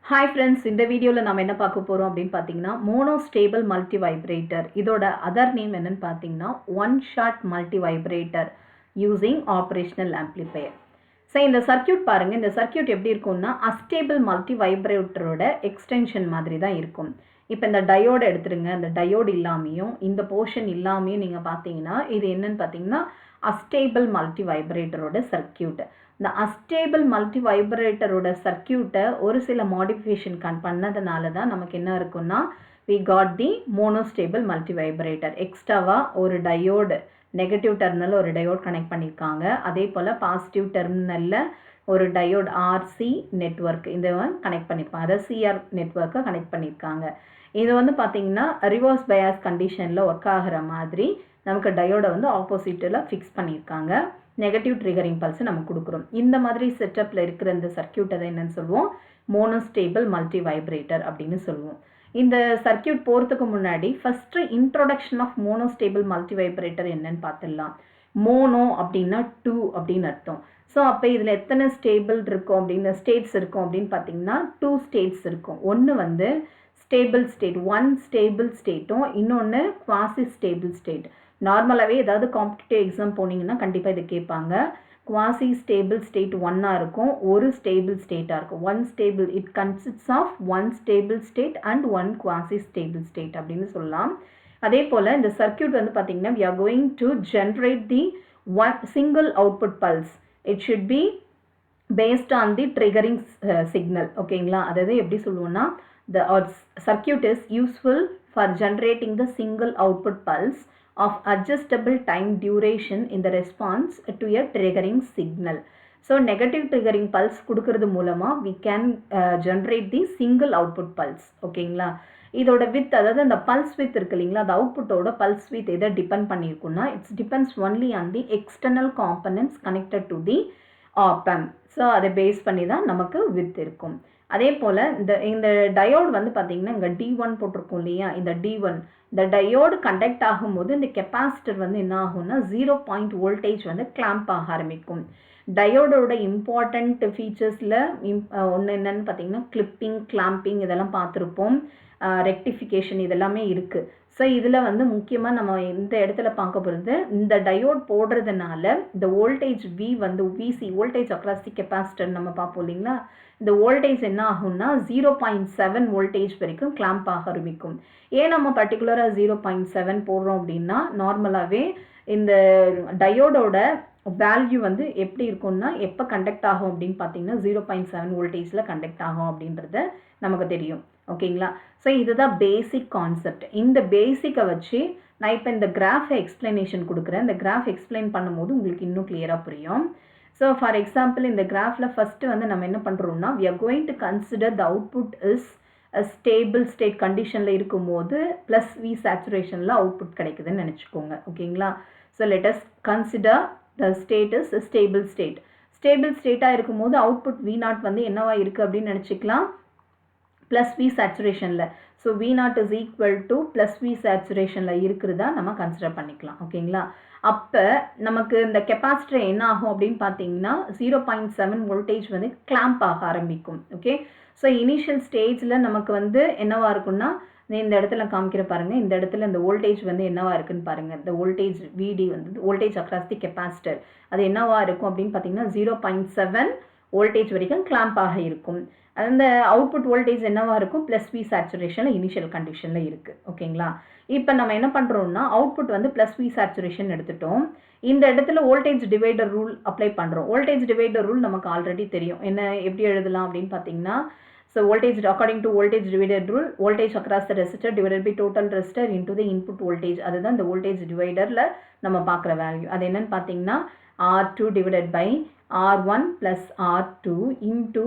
Hi friends, இந்த வீடியோவில் நம்ம என்ன பார்க்க போகிறோம் அப்படின்னு பார்த்தீங்கன்னா, மோனோஸ்டேபிள் மல்டி வைப்ரேட்டர். இதோட அதர் நேம் என்னன்னு பார்த்தீங்கன்னா, one shot multivibrator using operational amplifier. So இந்த சர்க்கியூட் பாருங்கள். இந்த சர்க்கியூட் எப்படி இருக்கும்னா, அஸ்டேபிள் மல்டி வைப்ரேட்டரோட எக்ஸ்டென்ஷன் மாதிரி தான் இருக்கும். இப்போ இந்த டயோடு எடுத்துருங்க. இந்த டயோடு இல்லாமையும் இந்த போர்ஷன் இல்லாமையும் நீங்கள் பார்த்தீங்கன்னா, இது என்னன்னு பார்த்தீங்கன்னா அஸ்டேபிள் மல்டி வைப்ரேட்டரோட சர்க்கியூட். இந்த அஸ்டேபிள் மல்டி வைப்ரேட்டரோட சர்க்கியூட்டை ஒரு சில மாடிஃபிகேஷன் பண்ணதுனால தான் நமக்கு என்ன இருக்குன்னா, we got the monostable multivibrator. எக்ஸ்ட்ராவாக ஒரு டயோடு, நெகட்டிவ் டெர்மினல் ஒரு டயோட் கனெக்ட் பண்ணியிருக்காங்க. அதே போல் பாசிட்டிவ் டெர்மினலில் ஒரு டயோட் ஆர்சி நெட்வொர்க் இந்த கனெக்ட் பண்ணியிருப்பாங்க. அதாவது சிஆர் நெட்வொர்க்கை கனெக்ட் பண்ணியிருக்காங்க. இது பார்த்தீங்கன்னா ரிவர்ஸ் பயாஸ் கண்டிஷனில் ஒர்க் ஆகிற மாதிரி நமக்கு டயோடை ஆப்போசிட்டில் ஃபிக்ஸ் பண்ணியிருக்காங்க. நெகட்டிவ் ட்ரிகரிங் பல்ஸ் நம்ம கொடுக்குறோம். இந்த மாதிரி செட்டப்பில் இருக்கிற இந்த சர்க்கியூட் அதை என்னன்னு சொல்லுவோம், மோனோஸ்டேபிள் மல்டி வைப்ரேட்டர் அப்படின்னு சொல்லுவோம். இந்த சர்க்கியூட் போகிறதுக்கு முன்னாடி first introduction of monostable multivibrator என்னன்னு பார்த்துடலாம். மோனோ அப்படின்னா 2 அப்படின்னு அர்த்தம். ஸோ அப்போ இதில் எத்தனை ஸ்டேபிள் இருக்கும் அப்படின்னு ஸ்டேட்ஸ் இருக்கும் அப்படின்னு பார்த்தீங்கன்னா 2 ஸ்டேட்ஸ் இருக்கும். ஒன்று ஸ்டேபிள் ஸ்டேட், 1 ஸ்டேபிள் ஸ்டேட்டும், இன்னொன்று குவாசி ஸ்டேபிள் ஸ்டேட். நார்மலாகவே ஏதாவது காம்படிட்டிவ் எக்ஸாம் போனீங்கன்னா கண்டிப்பாக இதை கேட்பாங்க. குவாசி ஸ்டேபிள் ஸ்டேட் 1ஆக இருக்கும், ஒரு ஸ்டேபிள் ஸ்டேட்டாக இருக்கும். 1 stable, it consists of 1 stable state and 1 quasi stable state அப்படின்னு சொல்லலாம். அதே போல் இந்த சர்க்கியூட் பார்த்தீங்கன்னா we are going to generate the one single output pulse. It should be based on the triggering signal. ஓகேங்களா? அதாவது எப்படி சொல்லுவோம்னா, the circuit is useful for generating the single output pulse of adjustable time duration in the response to a triggering signal. So negative triggering pulse கொடுக்கிறது மூலமாக we can generate the single output pulse. ஓகேங்களா? இதோட with, அதாவது அந்த pulse width இருக்கு இல்லைங்களா, அந்த அவுட்புட்டோட பல்ஸ் வித் எதை டிபெண்ட் பண்ணியிருக்குன்னா, it's depends only on the external components connected to the op amp. So அதை பேஸ் பண்ணி தான் நமக்கு வித் இருக்கும். அதே போல் இந்த டயோடு பார்த்தீங்கன்னா இங்கே D1 போட்டிருக்கோம் இல்லையா, இந்த D1 இந்த டயோடு கண்டக்ட் ஆகும்போது இந்த கெப்பாசிட்டர் என்ன ஆகும்னா 0 வோல்டேஜ் கிளாம்ப் ஆக ஆரம்பிக்கும். டயோடோட இம்பார்ட்டண்ட் ஃபீச்சர்ஸில் ஒன்று என்னன்னு பார்த்தீங்கன்னா கிளிப்பிங், கிளாம்பிங் இதெல்லாம் பார்த்துருப்போம். ரெக்டிஃபிகேஷன் இதெல்லாமே இருக்குது. ஸோ இதில் முக்கியமாக நம்ம இந்த இடத்துல பார்க்க போகிறது, இந்த டயோட் போடுறதுனால இந்த voltage V VC voltage across the capacitor நம்ம பார்ப்போம் இல்லைங்களா, இந்த வோல்டேஜ் என்ன ஆகும்னா 0.7 வோல்டேஜ் வரைக்கும் கிளாம்ப் ஆக ஆரம்பிக்கும். ஏன் நம்ம பர்டிகுலராக 0.7 போடுறோம் அப்படின்னா, நார்மலாகவே இந்த டயோடோட வேல்யூ எப்படி இருக்கும்னா, எப்போ கண்டக்ட் ஆகும் அப்படின்னு பார்த்தீங்கன்னா 0.7 வோல்டேஜில் கண்டக்ட் ஆகும் அப்படின்றத நமக்கு தெரியும். ஓகேங்களா? ஸோ இதுதான் பேசிக் கான்செப்ட். இந்த பேசிக்கை வச்சு நான் இப்போ இந்த கிராஃபை எக்ஸ்பிளனேஷன் கொடுக்குறேன். இந்த கிராஃப் எக்ஸ்பிளைன் பண்ணும்போது உங்களுக்கு இன்னும் கிளியராக புரியும். ஸோ ஃபார் எக்ஸாம்பிள் இந்த கிராஃபில் ஃபஸ்ட்டு நம்ம என்ன பண்ணுறோம்னா, we are going to consider the output is a stable state கண்டிஷனில் இருக்கும்போது ப்ளஸ் V சேச்சுரேஷனில் அவுட்புட் கிடைக்குதுன்னு நினச்சிக்கோங்க. ஓகேங்களா? So let us consider the state is a stable state. Stable ஸ்டேட்டாக இருக்கும்போது அவுட்புட் V0 என்னவா இருக்குது அப்படின்னு நினச்சிக்கலாம், ப்ளஸ் V சேச்சுரேஷனில். So V0 is equal to plus V சேச்சுரேஷனில் இருக்கிறதா நம்ம கன்சிடர் பண்ணிக்கலாம். ஓகேங்களா? அப்போ நமக்கு இந்த கெப்பாசிட்டர் என்ன ஆகும் அப்படின்னு பார்த்தீங்கன்னா 0.7 வோல்டேஜ் கிளாம்ப் ஆக ஆரம்பிக்கும். ஓகே, ஸோ இனிஷியல் ஸ்டேஜில் நமக்கு என்னவா இருக்குன்னா, இந்த இடத்துல காமிக்கிற பாருங்கள், இந்த இடத்துல இந்த வோல்டேஜ் என்னவா இருக்குன்னு பாருங்கள். இந்த voltage VD voltage across the capacitor அது என்னவா இருக்கும் அப்படின்னு பார்த்தீங்கன்னா 0.7 வோல்டேஜ் வரைக்கும் கிளாம்ப் ஆக இருக்கும். அந்த அவுட்புட் வோல்டேஜ் என்னவா இருக்கும், ப்ளஸ் V சேச்சுரேஷனில் இனிஷியல் கண்டிஷனில் இருக்குது. ஓகேங்களா? இப்போ நம்ம என்ன பண்ணுறோம்னா, அவுட்புட் ப்ளஸ் V சேச்சுரேஷன் எடுத்துட்டோம். இந்த இடத்துல வோல்டேஜ் டிவைடர் ரூல் அப்ளை பண்ணுறோம். வோல்டேஜ் டிவைடர் ரூல் நமக்கு ஆல்ரெடி தெரியும். என்ன எப்படி எழுதலாம் அப்படின்னு பார்த்தீங்கன்னா, so voltage according to voltage divider rule, voltage across the resistor divided by total resistor into the input voltage. அதுதான் இந்த வோல்டேஜ் டிவைடரில் நம்ம பார்க்குற வேல்யூ. அது என்னன்னு பார்த்தீங்கன்னா R2 divided by R1 plus R2 into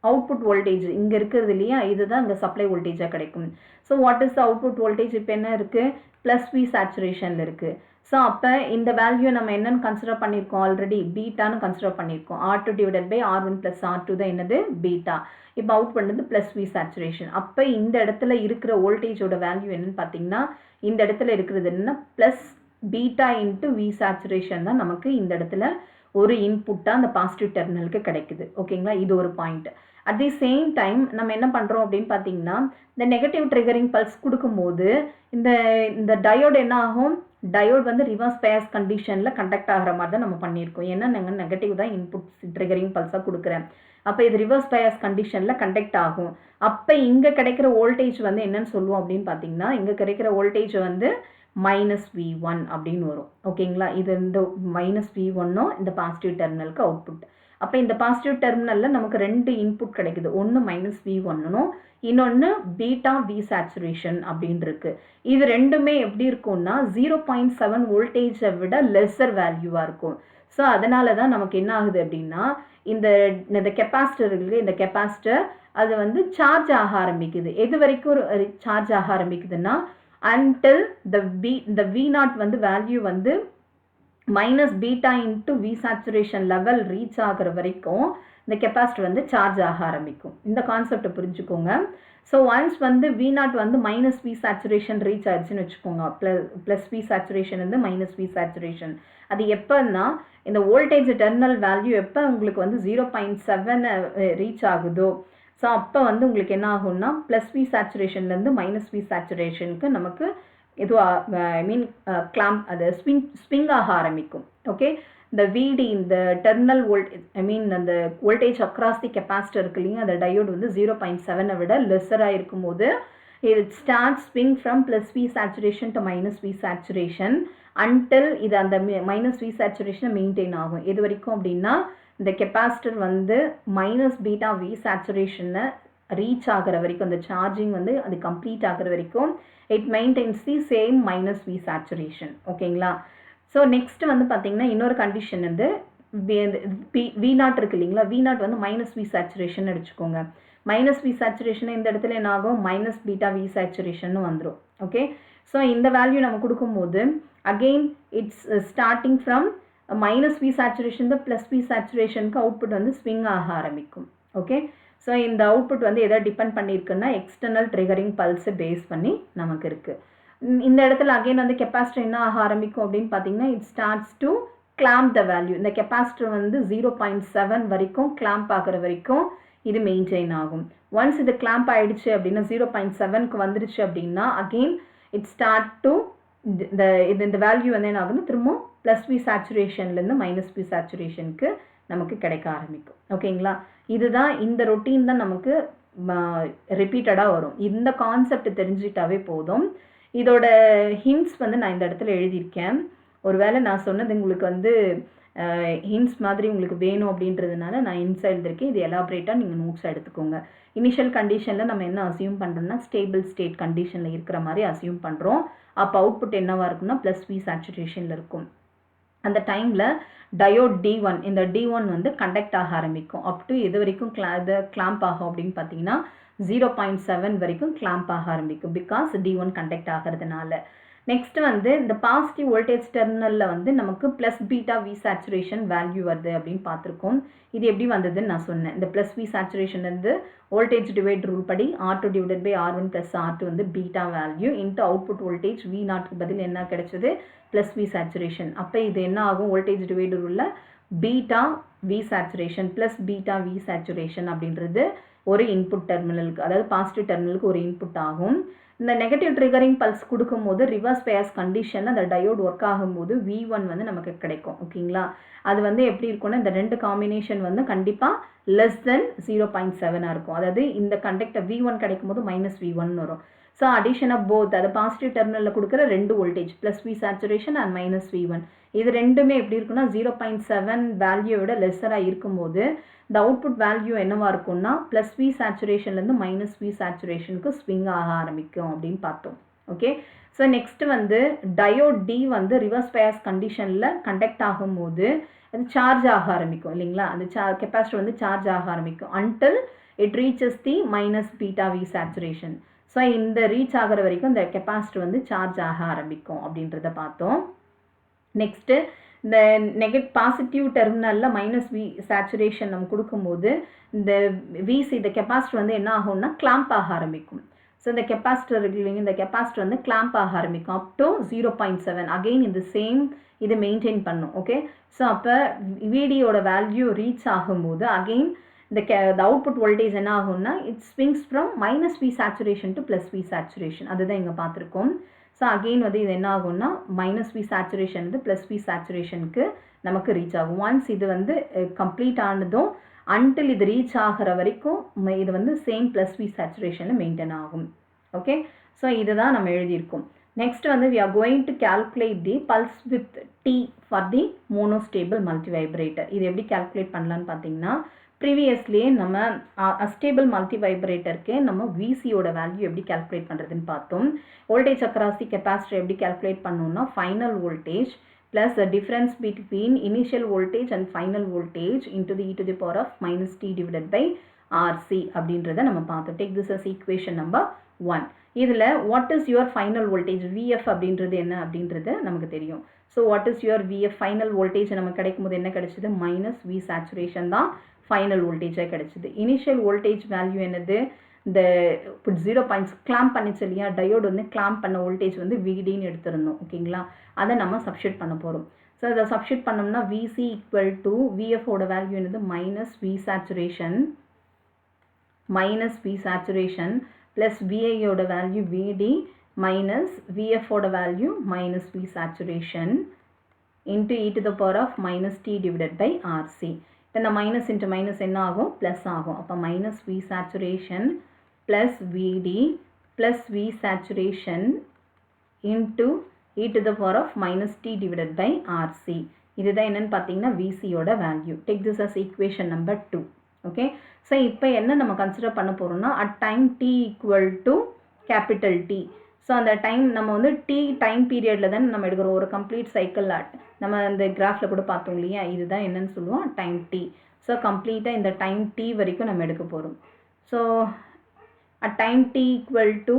output voltage இங்கே இருக்கிறது இல்லையா, இதுதான் இங்கே சப்ளை வோல்டேஜாக கிடைக்கும். So what is the output voltage இப்போ என்ன இருக்குது, ப்ளஸ் V சேச்சுரேஷனில் இருக்குது. ஸோ அப்போ இந்த வேல்யூ நம்ம என்னென்னு கன்சிடர் பண்ணியிருக்கோம், ஆல்ரெடி பீட்டான்னு கன்சிடர் பண்ணியிருக்கோம். R2 divided by R1 plus R2 தான் என்னது, பீட்டா. இப்போ அவுட் பண்ணது ப்ளஸ் V சேச்சுரேஷன். அப்போ இந்த இடத்துல இருக்கிற வோல்டேஜோட வேல்யூ என்னன்னு பார்த்தீங்கன்னா, இந்த இடத்துல இருக்கிறது என்னன்னா plus beta into V saturation தான் நமக்கு இந்த இடத்துல ஒரு இன்புட்டாக அந்த பாசிட்டிவ் டெர்மினலுக்கு கிடைக்குது. ஓகேங்களா? இது ஒரு point. At the same time நம்ம என்ன பண்ணுறோம் அப்படின்னு பார்த்தீங்கன்னா இந்த நெகட்டிவ் ட்ரிகரிங் பல்ஸ் கொடுக்கும்போது இந்த இந்த டயோடு என்ன ஆகும், டயோட் வந்து ரிவர்ஸ் பயஸ் கண்டிஷனில் கண்டக்ட் ஆகிற மாதிரி தான் நம்ம பண்ணியிருக்கோம். ஏன்னா நாங்கள் நெகட்டிவ் தான் இன்புட் ட்ரிகரிங் பல்ஸாக கொடுக்குறேன். அப்போ இது ரிவர்ஸ் பயஸ் கண்டிஷனில் கண்டக்ட் ஆகும். அப்போ இங்கே கிடைக்கிற வோல்டேஜ் வந்து என்னன்னு சொல்லுவோம் அப்படின்னு பார்த்தீங்கன்னா, இங்கே கிடைக்கிற வோல்டேஜ் வந்து -V1 அப்படின்னு வரும். ஓகேங்களா, இது இந்த -V1ம் இந்த பாசிட்டிவ் டெர்மினலுக்கு அவுட்புட். அப்போ இந்த பாசிட்டிவ் டெர்மினலில் நமக்கு 2 இன்புட் கிடைக்குது. ஒன்று -V1னும் இன்னொன்று பீட்டா வி சேச்சுரேஷன் அப்படின்னு இருக்கு. இது ரெண்டுமே எப்படி இருக்கும்னா 0.7 வோல்டேஜை விட லெஸ்ஸர் வேல்யூவாக இருக்கும். ஸோ அதனால தான் நமக்கு என்ன ஆகுது அப்படின்னா இந்த கெப்பாசிட்டர் இருக்குது, இந்த கெப்பாசிட்டர் அது வந்து சார்ஜ் ஆக ஆரம்பிக்குது. எது வரைக்கும் சார்ஜ் ஆக ஆரம்பிக்குதுன்னா until the V0 வந்து வேல்யூ வந்து -beta into V saturation level reach ஆகிற வரைக்கும் இந்த கெப்பாசிட்டர் வந்து சார்ஜ் ஆக ஆரம்பிக்கும். இந்த கான்செப்டை புரிஞ்சுக்கோங்க. ஸோ ஒன்ஸ் வந்து V0 வந்து -V saturation ரீச் ஆயிடுச்சுன்னு வச்சுக்கோங்க, ப்ளஸ் V saturation வந்து -V saturation. அது எப்போன்னா இந்த வோல்டேஜ் டெர்மினல் வேல்யூ எப்போ உங்களுக்கு வந்து 0.7 ரீச் ஆகுதோ, ஸோ அப்போ வந்து உங்களுக்கு என்ன ஆகும்னா +V சேச்சுரேஷன்லேருந்து -V சேச்சுரேஷனுக்கு நமக்கு இதுவாக கிளாம்ப் அது ஸ்விங் ஆக ஆரம்பிக்கும். ஓகே, இந்த விடி இந்த டெர்மினல் அந்த வோல்டேஜ் அக்ராஸ் தி கெப்பாசிட்டர் இருக்கு இல்லைங்க, அந்த டயோடு வந்து 0.7 விட லெஸ்ஸராக இருக்கும்போது இது start swing from +V saturation to -V saturation until இது அந்த -V சேச்சுரேஷனை மெயின்டைன் ஆகும். எது வரைக்கும் அப்படின்னா இந்த கெப்பாசிட்டர் வந்து -beta V சேச்சுரேஷனை ரீச் ஆகிற வரைக்கும், அந்த சார்ஜிங் வந்து அது கம்ப்ளீட் ஆகிற வரைக்கும் it maintenance the same -V saturation. ஓகேங்களா, ஸோ நெக்ஸ்ட் வந்து பார்த்தீங்கன்னா இன்னொரு கண்டிஷன் வந்து V0 இருக்கு இல்லைங்களா, V0 வந்து -V சேச்சுரேஷன் அடிச்சுக்கோங்க. -V சேச்சுரேஷன் இந்த இடத்துல என்ன ஆகும், -beta V சேச்சுரேஷன் வந்துடும். ஓகே, ஸோ இந்த வேல்யூ நம்ம கொடுக்கும்போது again it's starting from -V saturation +V சேச்சுரேஷனுக்கு அவுட்புட் வந்து ஸ்விங் ஆக ஆரம்பிக்கும். ஓகே, ஸோ இந்த அவுட்புட் வந்து எதை டிபெண்ட் பண்ணியிருக்குன்னா எக்ஸ்டர்னல் ட்ரிகரிங் பல்ஸை பேஸ் பண்ணி நமக்கு இருக்குது. இந்த இடத்துல அகெயின் வந்து கெப்பாசிட்டர் என்ன ஆக ஆரம்பிக்கும் அப்படின்னு பார்த்தீங்கன்னா it starts to clamp the value. இந்த கெப்பாசிட்டர் வந்து 0.7 வரைக்கும் கிளாம்ப் ஆகிற வரைக்கும் இது மெயின்டைன் ஆகும். ஒன்ஸ் இது கிளாம்ப் ஆகிடுச்சு அப்படின்னா 0.7க்கு வந்துடுச்சு அப்படின்னா அகெயின் இட் ஸ்டார்ட் டு இந்த வேல்யூ வந்து என்ன ஆகுதுன்னா திரும்ப +V சேச்சுரேஷன்லேருந்து -V சேச்சுரேஷனுக்கு நமக்கு கிடைக்க ஆரம்பிக்கும். ஓகேங்களா, இதுதான் இந்த ரொட்டீன் தான் நமக்கு ரிப்பீட்டடாக வரும். இந்த கான்செப்ட் தெரிஞ்சுக்கிட்டாவே போதும். இதோட ஹிண்ட்ஸ் வந்து நான் இந்த இடத்துல எழுதியிருக்கேன். ஒருவேளை நான் சொன்னது உங்களுக்கு வந்து ஹிண்ட்ஸ் மாதிரி உங்களுக்கு வேணும் அப்படின்றதுனால நான் ஹிண்ட்ஸ் எழுதியிருக்கேன். இது எலாபரேட்டாக நீங்கள் நோட்ஸ் எடுத்துக்கோங்க. இனிஷியல் கண்டிஷனில் நம்ம என்ன அசியூம் பண்ணுறோம்னா ஸ்டேபிள் ஸ்டேட் கண்டிஷனில் இருக்கிற மாதிரி அசியூம் பண்ணுறோம். அப்போ அவுட்புட் என்னவாக இருக்குன்னா +V சேச்சுரேஷனில் இருக்கும். அந்த டைமில் டயோட் D1 இந்த D1 வந்து கண்டக்ட் ஆக ஆரம்பிக்கும். அப் டு எது வரைக்கும் கிளாம்ப் ஆகும் அப்படின்னு பார்த்தீங்கன்னா 0.7 வரைக்கும் கிளாம்ப் ஆக ஆரம்பிக்கும். பிகாஸ் D1 கண்டக்ட் ஆகிறதுனால. நெக்ஸ்ட் வந்து இந்த பாசிட்டிவ் வோல்டேஜ் டெர்மினலில் வந்து நமக்கு +beta V சேச்சுரேஷன் வேல்யூ வருது அப்படின்னு பார்த்துருக்கோம். இது எப்படி வந்ததுன்னு நான் சொன்னேன். இந்த +V சேச்சுரேஷன் வந்து வோல்டேஜ் டிவைட் ரூல் படி R2 / R1 + R2 வந்து beta value into output voltage V0க்கு பதில் என்ன கிடைச்சது +V சேச்சுரேஷன். அப்போ இது என்ன ஆகும், வோல்டேஜ் டிவைட் ரூலில் beta V saturation +beta V saturation அப்படின்றது ஒரு இன்புட் டெர்மினலுக்கு, அதாவது பாசிட்டிவ் டெர்மினலுக்கு ஒரு இன்புட் ஆகும். இந்த நெகட்டிவ் ட்ரிகரிங் பல்ஸ் கொடுக்கும்போது ரிவர்ஸ் பயஸ் கண்டிஷனில் அந்த டயோட் ஒர்க் ஆகும்போது V1 வந்து நமக்கு கிடைக்கும். ஓகேங்களா, அது வந்து எப்படி இருக்கும்னா இந்த ரெண்டு காம்பினேஷன் வந்து கண்டிப்பாக லெஸ் தென் 0.7 இருக்கும். அதாவது இந்த கண்டக்டர் V1 கிடைக்கும் போது -V1 வரும். ஸோ அடிஷன் ஆஃப் போத், அது பாசிட்டிவ் டெர்மினலில் கொடுக்குற ரெண்டு voltage +V saturation and -V1 இது ரெண்டுமே எப்படி இருக்குன்னா 0.7 வேல்யூவோட லெஸ்ஸராக இருக்கும்போது இந்த அவுட்புட் வேல்யூ என்னவா இருக்கும்னா +V சேச்சுரேஷன்லேருந்து -V சேச்சுரேஷனுக்கு ஸ்விங் ஆக ஆரம்பிக்கும் அப்படின்னு பார்த்தோம். ஓகே, ஸோ நெக்ஸ்ட் வந்து டயோட் D வந்து ரிவர்ஸ் பயஸ் கண்டிஷனில் கண்டக்ட் ஆகும்போது அது சார்ஜ் ஆக ஆரம்பிக்கும் இல்லைங்களா, அந்த கெப்பாசிட்டர் வந்து சார்ஜ் ஆக ஆரம்பிக்கும் until it reaches the -beta V saturation. So இந்த ரீச் ஆகிற வரைக்கும் இந்த கெப்பாசிட்டர் வந்து சார்ஜ் ஆக ஆரம்பிக்கும் அப்படின்றத பார்த்தோம். நெக்ஸ்ட்டு இந்த பாசிட்டிவ் டெர்மினலில் -V சேச்சுரேஷன் நம்ம கொடுக்கும்போது இந்த VC இந்த கெப்பாசிட்டர் வந்து என்ன ஆகும்னா கிளாம்ப் ஆக ஆரம்பிக்கும். ஸோ இந்த கெப்பாசிட்டர் இருக்கு இல்லைங்க, இந்த கெப்பாசிட்டர் வந்து கிளாம்ப் ஆக ஆரம்பிக்கும் அப் டு 0.7. அகெயின் இந்த சேம் இது மெயின்டைன் பண்ணும். ஓகே, ஸோ அப்போ VDயோட வேல்யூ ரீச் ஆகும்போது அகெயின் the output voltage என்ன ஆகும்னா it swings from minus V saturation to plus V saturation. அதுதான் இங்கே பார்த்துருக்கோம். ஸோ அகெயின் வந்து இது என்ன ஆகும்னா மைனஸ் வி சேச்சுரேஷன் வந்து ப்ளஸ் வி சேச்சுரேஷனுக்கு நமக்கு ரீச் ஆகும். ஒன்ஸ் இது வந்து கம்ப்ளீட் ஆனதும் அன்டில் இது ரீச் ஆகிற வரைக்கும் இது வந்து சேம் ப்ளஸ் வி சேச்சுரேஷனில் மெயின்டைன் ஆகும். ஓகே, ஸோ இதுதான் நம்ம எழுதியிருக்கோம். நெக்ஸ்ட் வந்து we are going to calculate the pulse width T for the monostable multivibrator. இது எப்படி calculate பண்ணலான்னு பார்த்தீங்கன்னா ப்ரீவியஸ்லியே நம்ம அஸ்டேபிள் மல்டி வைப்ரேட்டருக்கு நம்ம விசியோட வேல்யூ எப்படி கால்குலேட் பண்ணுறதுன்னு பார்த்தோம். வோல்டேஜ் அக்ராஸ் தி கெப்பாசிட்டர் எப்படி கால்குலேட் பண்ணோம்னா final voltage plus the difference between initial voltage and final voltage into the e to the power of minus t divided by RC அப்படின்றத நம்ம பார்த்தோம். Take this as equation number 1. இதில் what is your final voltage VF அப்படின்றது என்ன அப்படின்றது நமக்கு தெரியும். So what is your VF final voltage நமக்கு கிடைக்கும் போது என்ன கிடைச்சிது? மைனஸ் வி சேச்சுரேஷன் தான் ஃபைனல் வோல்டேஜாக கிடைச்சிது. இனிஷியல் வோல்டேஜ் வேல்யூ என்னது? இந்த 0 கிளாம்ப் பண்ணிச்சு இல்லையா, டயோடு வந்து கிளாம்ப் பண்ண வோல்டேஜ் வந்து விடின்னு எடுத்திருந்தோம். ஓகேங்களா, அதை நம்ம சப்ஸ்டியூட் பண்ண போகிறோம். ஸோ இதை சப்ஸ்டியூட் பண்ணோம்னா விசி ஈக்குவல் டு விஎஃபோட வேல்யூ என்னது? மைனஸ் வி சேச்சுரேஷன் ப்ளஸ் விஐயோட வேல்யூ விடி மைனஸ் விஎஃபோட value minus V saturation into e to the power of minus t divided by RC. இப்போ இந்த மைனஸ் இன்ட்டு மைனஸ் என்ன ஆகும்? ப்ளஸ் ஆகும். அப்போ minus V saturation plus VD plus V saturation into e to the power of minus t divided by RC. இதுதான் என்னன்னு பார்த்தீங்கன்னா விசியோட value. Take this as equation number 2. Okay, so இப்போ என்ன நம்ம கன்சிடர் பண்ண போகிறோம்னா at time t equal to capital T. So அந்த டைம் நம்ம வந்து டைம் பீரியடில் தான் நம்ம எடுக்கிறோம். ஒரு கம்ப்ளீட் சைக்கிள் நம்ம அந்த கிராஃபில் கூட பார்த்தோம் இல்லையா, இதுதான் என்னன்னு சொல்லுவோம் டைம் T. ஸோ கம்ப்ளீட்டாக இந்த டைம் T வரைக்கும் நம்ம எடுக்க போகிறோம். So at time T equal to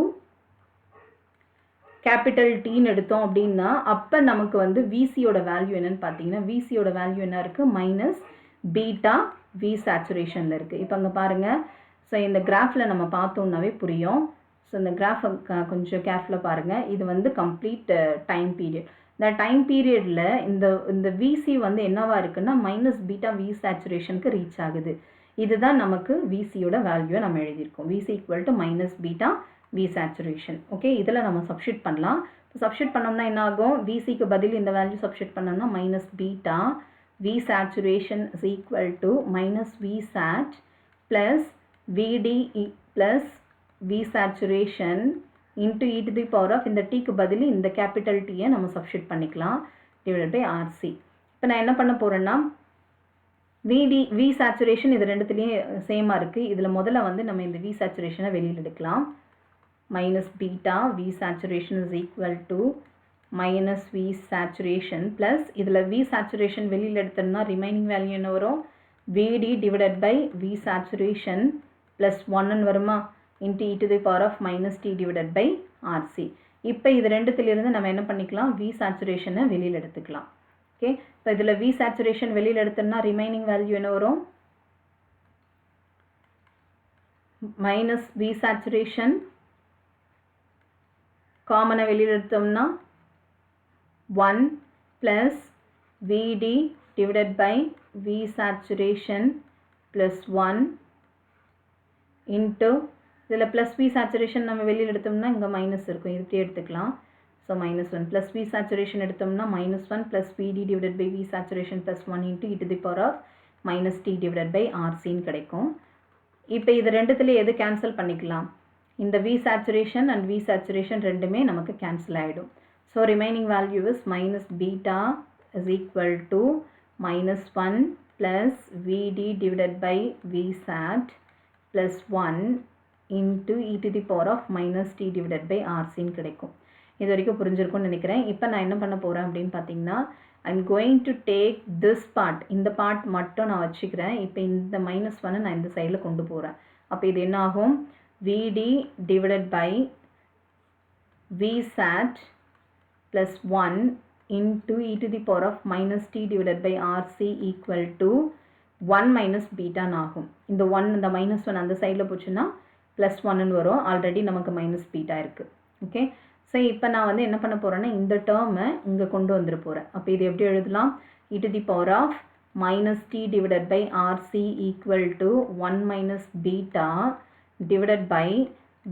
capital Tன்னு எடுத்தோம் அப்படின்னா அப்போ நமக்கு வந்து விசியோட வேல்யூ என்னன்னு பார்த்தீங்கன்னா விசியோட வேல்யூ என்ன இருக்குது? மைனஸ் பீட்டா வி சேச்சுரேஷனில் இருக்குது. இப்போ அங்கே பாருங்கள். ஸோ இந்த கிராஃபில் நம்ம பார்த்தோம்னாவே புரியும். ஸோ இந்த கிராஃபை கொஞ்சம் கேர்ஃபுல்லாக பாருங்கள். இது வந்து கம்ப்ளீட் டைம் பீரியட். இந்த டைம் பீரியடில் இந்த விசி வந்து என்னவா இருக்குன்னா மைனஸ் பீட்டா வி சேச்சுரேஷனுக்கு ரீச் ஆகுது. இதுதான் நமக்கு விசியோட வேல்யூவை நம்ம எழுதியிருக்கோம். VC equal to minus beta V saturation. Okay, இதில் நம்ம சப்ஸ்டியூட் பண்ணலாம். சப்ஸ்டியூட் பண்ணோம்னா என்ன ஆகும்? விசிக்கு பதில் இந்த வேல்யூ சப்ஸ்டியூட் பண்ணோம்னா minus beta V saturation is equal to minus V sat plus VD plus V saturation into e to the power of இந்த Tக்கு பதில் இந்த கேபிட்டல் Tயை நம்ம சப்ஸ்டியூட் பண்ணிக்கலாம் divided by RC. இப்போ நான் என்ன பண்ண போகிறேன்னா V saturation இது ரெண்டுத்துலேயும் சேமாக இருக்குது. இதில் முதல்ல வந்து நம்ம இந்த V saturation வெளியில் எடுக்கலாம். Minus beta V saturation is equal to minus V saturation plus இதில் V saturation வெளியில் எடுத்தோம்னா ரிமைனிங் வேல்யூ என்ன வரும்? VD divided by V saturation plus 1 வருமா into e to the power of minus t divided by RC. இப்போ இது ரெண்டுத்திலிருந்து நம்ம என்ன பண்ணிக்கலாம்? V saturation வெளியில் எடுத்துக்கலாம். ஓகே, இப்போ இதில் V saturation வெளியில் எடுத்தோம்னா ரிமைனிங் வேல்யூ என்ன வரும்? மைனஸ் V saturation காமனை வெளியில் எடுத்தோம்னா 1 plus VD divided by V saturation plus 1 into இதில் plus V saturation நம்ம வெளியில் எடுத்தோம்னா இங்கே மைனஸ் இருக்கும், இப்படி எடுத்துக்கலாம். So minus 1 plus V saturation எடுத்தோம்னா minus 1 plus VD divided by V saturation plus 1 into e to the power of minus t divided by RCன்னு கிடைக்கும். இப்போ இது ரெண்டுத்துல எது கேன்சல் பண்ணிக்கலாம்? இந்த V saturation and V saturation ரெண்டுமே நமக்கு கேன்சல் ஆகிடும். So remaining value is minus beta is equal to minus 1 plus VD divided by V sat plus 1 into e to the power of minus t divided by RC கிடைக்கும். இது வரைக்கும் புரிஞ்சிருக்கும்னு நினைக்கிறேன். இப்போ நான் என்ன பண்ண போகிறேன் அப்படின்னு பார்த்தீங்கன்னா I'm going to take this part. இந்த part மட்டும் நான் வச்சுக்கிறேன். இப்போ இந்த minus 1 நான் இந்த சைடில் கொண்டு போகிறேன். அப்போ இது என்ன ஆகும்? VD divided by V sat plus 1 into e to the power of minus t divided by RC equal to 1 minus beta ஆகும். இந்த 1 இந்த minus 1 அந்த சைடில் போச்சுன்னா plus 1 வரும். ஆல்ரெடி நமக்கு minus beta இருக்குது. ஓகே, ஸோ இப்போ நான் வந்து என்ன பண்ண போகிறேன்னா இந்த டேர்மை இங்கே கொண்டு வந்துட போகிறேன். அப்போ இது எப்படி எழுதலாம்? e to the power of minus T divided by RC equal to 1 minus beta divided by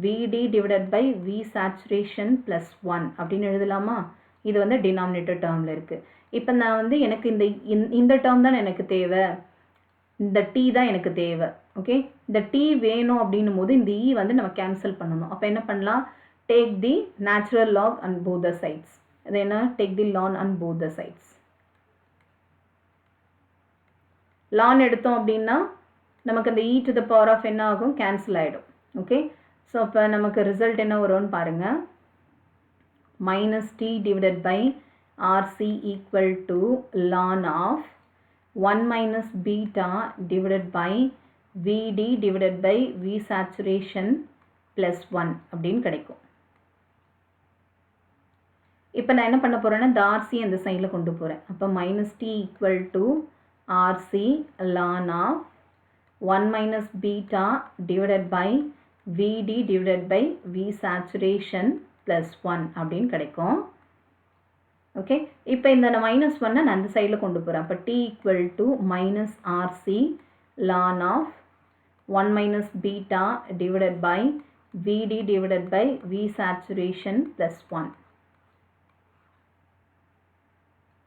VD divided by V saturation plus 1 அப்படின்னு எழுதலாமா? இது வந்து denominator termல இருக்கு. இப்போ நான் வந்து எனக்கு இந்த term தான் எனக்கு தேவை, இந்த T தான் எனக்கு தேவை. ஓகே, இந்த T வேணும் அப்படின்னும் போது இந்த E வந்து நம்ம கேன்சல் பண்ணணும். அப்போ என்ன பண்ணலாம்? Take the natural log on both the sides. அது என்ன? Take the ln on both the sides. ln எடுத்தோம் அப்படின்னா நமக்கு அந்த e to the power of என்ன ஆகும்? கேன்சல் ஆகிடும். ஓகே, ஸோ அப்போ நமக்கு ரிசல்ட் என்ன வரும்னு பாருங்கள். minus t divided by rc equal to ln of 1 minus beta divided by vd divided by v saturation plus 1 அப்படின்னு கிடைக்கும். இப்போ நான் என்ன பண்ண போகிறேன்னா இந்த rc அந்த சைடில் கொண்டு போகிறேன். அப்போ minus t equal to rc ln of 1 minus beta divided by vd divided by v saturation plus 1 அப்படின்னு கிடைக்கும். ஓகே, இப்போ இந்த மைனஸ் ஒன்னை நான் அந்த சைடில் கொண்டு போகிறேன். அப்போ t equal to minus rc ln of 1 minus beta divided by vd divided by v saturation plus 1.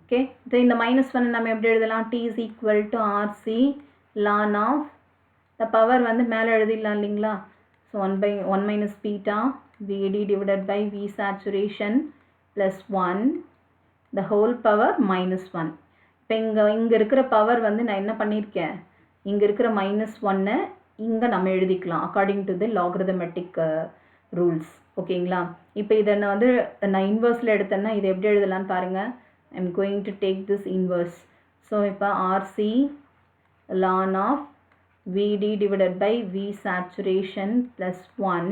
Okay, இந்த மைனஸ் ஒன் நம்ம எப்படி எழுதலாம்? t is equal to rc ln of the power வந்து மேலே எழுதிடலாம் இல்லைங்களா? So 1 minus beta vd divided by v saturation plus 1 the whole power minus 1. இப்போ இங்கே இருக்கிற பவர் வந்து நான் என்ன பண்ணியிருக்கேன்? இங்கே இருக்கிற மைனஸ் ஒன்னை இங்கே நம்ம எழுதிக்கலாம் அக்கார்டிங் டு தி லாகரிதமெட்டிக் ரூல்ஸ். ஓகேங்களா? இப்போ இதை நான் வந்து நான் இன்வர்ஸில் எடுத்தேன்னா இதை எப்படி எழுதலான்னு பாருங்கள். I am going to take this inverse. So இப்போ RC ln of VD divided by V saturation plus 1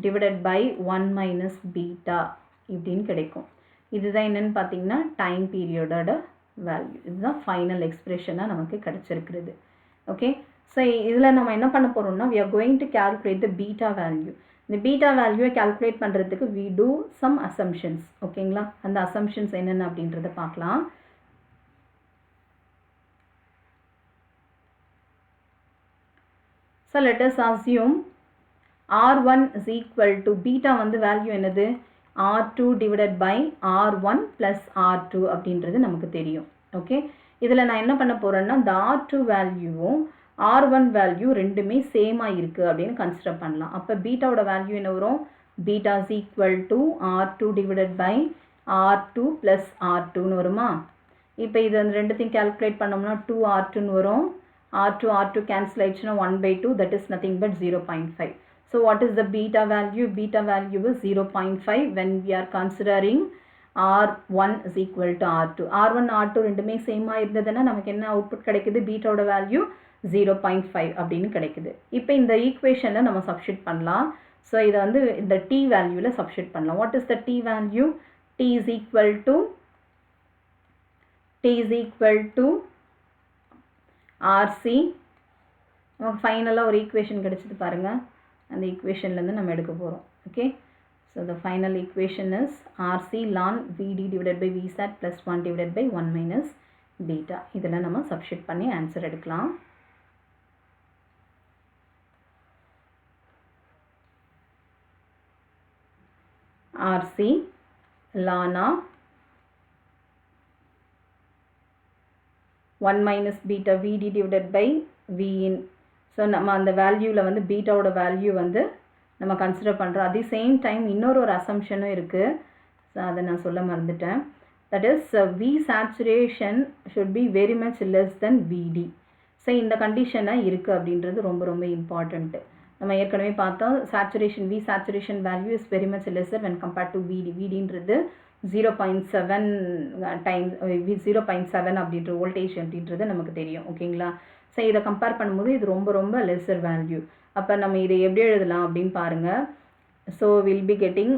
divided by 1 minus beta இப்படின்னு கிடைக்கும். இதுதான் என்னன்னு பார்த்தீங்கன்னா டைம் பீரியடோட வேல்யூ. இதுதான் ஃபைனல் எக்ஸ்பிரஷனாக நமக்கு கிடைச்சிருக்கிறது. ஓகே, ஸோ இதில் நம்ம என்ன பண்ண போகிறோம்னா we are going to calculate the beta value. இந்த பீட்டா வேல்யூவை கால்குலேட் பண்ணுறதுக்கு we do some assumptions. ஓகேங்களா? அந்த assumptions என்னென்ன அப்படின்றத பார்க்கலாம். So let us assume R1 is equal to beta வந்து வேல்யூ என்னது? R2 divided by R1 plus R2 அப்படின்றது நமக்கு தெரியும். ஓகே, இதில் நான் என்ன பண்ண போகிறேன்னா இந்த R2 வேல்யூவும் R1 வேல்யூ ரெண்டுமே சேமாக இருக்குது அப்படின்னு கன்சிடர் பண்ணலாம். அப்போ பீட்டாவோட வேல்யூ என்ன வரும்? Beta is equal to R2 divided by R2 plus R2ன்னு வருமா? இப்போ இது அந்த ரெண்டுத்தையும் கேல்குலேட் பண்ணோம்னா 2R2ன்னு வரும். R2 கேன்சல் ஆயிடுச்சுன்னா 1/2, that is nothing but 0.5. So what is the beta value? Beta value is 0.5 when we are considering R1 is equal to R2. R1 R2 ரெண்டுமே சேமாக இருந்ததுன்னா நமக்கு என்ன அவுட்புட் கிடைக்குது? பீட்டாவோட வேல்யூ 0.5 அப்படின்னு கிடைக்குது. இப்போ இந்த ஈக்குவேஷனில் நம்ம சப்ஸ்டிட் பண்ணலாம். ஸோ இதை வந்து இந்த t வேல்யூவில் சப்ஸ்டிட் பண்ணலாம். What is the t value? t is equal to RC. நமக்கு ஃபைனலாக ஒரு ஈக்குவேஷன் கிடைச்சிது பாருங்கள். அந்த ஈக்குவேஷன்லேருந்து நம்ம எடுக்க போகிறோம். Okay, so the final equation is RC ln VD divided by VSAT plus 1 divided by 1 minus beta. இதில் நம்ம சப்ஸ்டிட் பண்ணி ஆன்சர் எடுக்கலாம். RC ln of 1 minus beta VD divided by Vin. So நம்ம அந்த வேல்யூவில் வந்து பீட்டாவோட வேல்யூ வந்து நம்ம கன்சிடர் பண்ணுறோம். அதே சேம் டைம் இன்னொரு அசம்ஷனும் இருக்குது. ஸோ அதை நான் சொல்ல மறந்துட்டேன். That is V saturation should be very much less than VD. So இந்த கண்டிஷனாக இருக்குது அப்படின்றது ரொம்ப ரொம்ப இம்பார்ட்டண்ட்டு. நம்ம ஏற்கனவே பார்த்தோம் saturation V saturation value is very much lesser when compared to VD. VDன்றது 0.7 times 0.7 அப்படின்ற வோல்டேஜ் அப்படின்றது நமக்கு தெரியும். ஓகேங்களா? ஸோ இதை கம்பேர் பண்ணும்போது இது ரொம்ப ரொம்ப லெஸர் வேல்யூ. அப்போ நம்ம இதை எப்படி எழுதலாம் அப்படின்னு பாருங்கள். So will be getting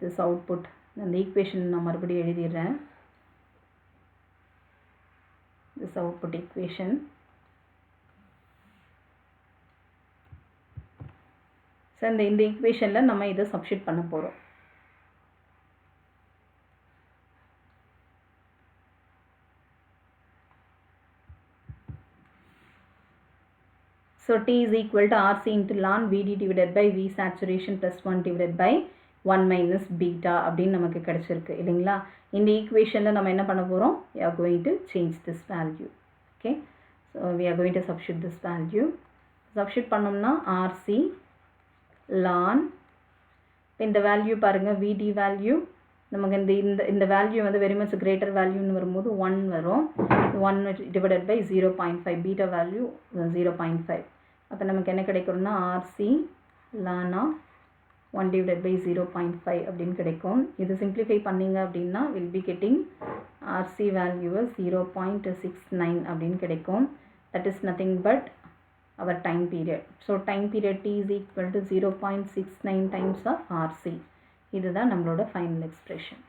this output. அந்த ஈக்குவேஷன் நான் மறுபடியும் எழுதிடுறேன். This output equation. ஸோ இந்த ஈக்குவேஷனில் நம்ம இதை சப்ஸ்டிட் பண்ண போகிறோம். So T is equal to RC into ln VD divided by V saturation plus 1 divided by 1 minus beta அப்படின்னு நமக்கு கிடைச்சிருக்கு இல்லைங்களா. இந்த ஈக்குவேஷனில் நம்ம என்ன பண்ண போகிறோம், we are going to change this value. Okay, so we are going to substitute this value. Substitute பண்ணோம்னா RC ln, இந்த வேல்யூ பாருங்கள், VD வேல்யூ நமக்கு இந்த வேல்யூ வந்து வெரி மச் கிரேட்டர் வேல்யூன்னு வரும்போது 1 வரும். 1 டிவைடட் பை 0.5, பீட்டா வேல்யூ 0.5. அப்போ நமக்கு என்ன கிடைக்கும்னா RC ln 1 divided by 0.5 அப்படின்னு கிடைக்கும். இது சிம்பிளிஃபை பண்ணிங்க அப்படின்னா வில் பி கெட்டிங் RC வேல்யூவை 0.69 அப்படின்னு கிடைக்கும். That is nothing but our time period. So time period T is equal to 0.69 times of RC. இதுதான் நம்மளோட ஃபைனல் எக்ஸ்பிரஷன்.